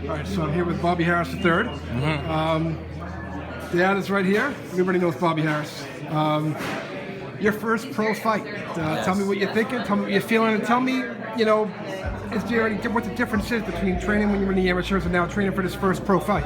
All right, so I'm here with Bobby Harris III. Dad is right here. Everybody knows Bobby Harris. Your first pro fight. Tell me what you're thinking. Tell me what you're feeling, and tell me, is there what the difference is between training when you were in the amateurs and now training for this first pro fight?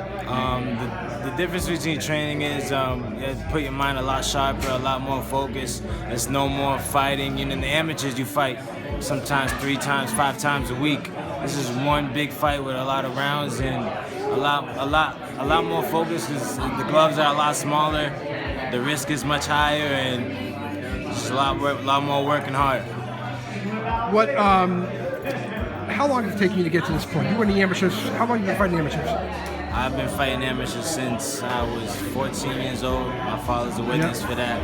The difference between training is you put your mind a lot sharper, a lot more focused. There's no more fighting. In the amateurs, you fight sometimes 3 times, 5 times a week. This is one big fight with a lot of rounds and a lot more focus because the gloves are a lot smaller, the risk is much higher, and just a lot more working hard. How long has it taken you to get to this point? You were in the amateurs. How long have you been fighting amateurs? I've been fighting amateurs since I was 14 years old. My father's a witness for that.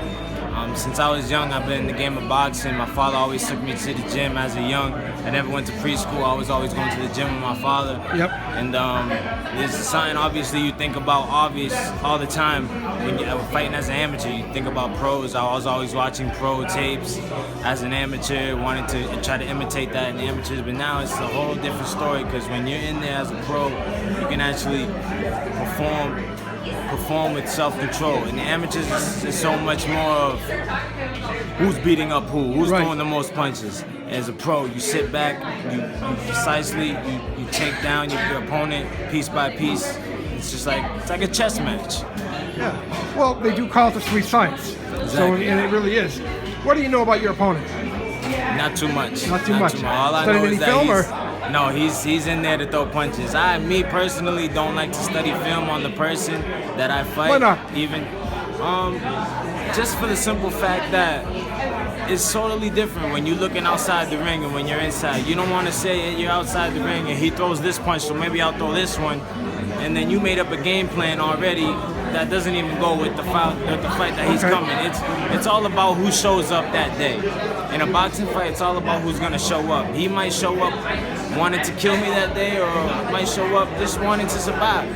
Since I was young, I've been in the game of boxing. My father always took me to the gym as a young. I never went to preschool. I was always going to the gym with my father. Yep. And there's something obviously you think about all the time when you're fighting as an amateur. You think about pros. I was always watching pro tapes as an amateur, wanting to try to imitate that in the amateurs. But now it's a whole different story because when you're in there as a pro, you can actually perform with self-control. In the amateurs, it's so much more of who's beating up who's throwing the most punches. As a pro, you sit back, you precisely, you take down your opponent piece by piece. It's like a chess match. Yeah. Well, they do call it the sweet science. Exactly. So, and it really is. What do you know about your opponent? Not too much. Not too much. All I Studied know any is film, that no, he's in there to throw punches. Me personally don't like to study film on the person that I fight. Why not? Even just for the simple fact that it's totally different when you're looking outside the ring and when you're inside. You don't want to say you're outside the ring and he throws this punch, so maybe I'll throw this one, and then you made up a game plan already that doesn't even go with the fight that he's coming. It's all about who shows up that day. In a boxing fight, it's all about who's gonna show up. He might show up wanting to kill me that day, or might show up just wanting to survive,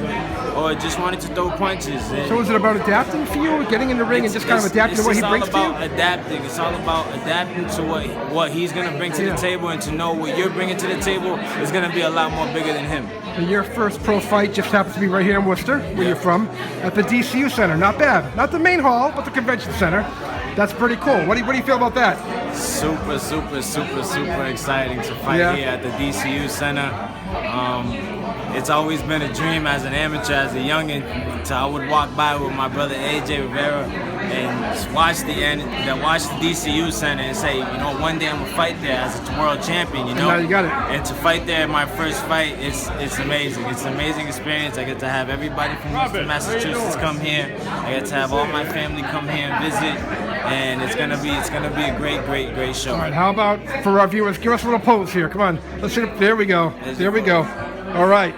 or just wanting to throw punches. So is it about adapting for you, getting in the ring and just kind of adapting to what he brings to you? It's all about adapting. It's all about adapting to what he's gonna bring to the table, and to know what you're bringing to the table is gonna be a lot more bigger than him. And your first pro fight just happens to be right here in Worcester, where you're from, at the DCU Center. Not bad. Not the main hall, but the convention center. That's pretty cool. What do you feel about that? Super exciting to fight here at the DCU Center. It's always been a dream as an amateur, as a youngin'. I would walk by with my brother AJ Rivera and just watch the DCU Center and say, one day I'm gonna fight there as a world champion. And now you got it. And to fight there, my first fight, it's amazing. It's an amazing experience. I get to have everybody from Worcester, Massachusetts come here. I get to have all my family come here and visit, and it's gonna be a great show. All right, how about for our viewers? Give us a little pose here. Come on, let's see. There we go. There we go. All right.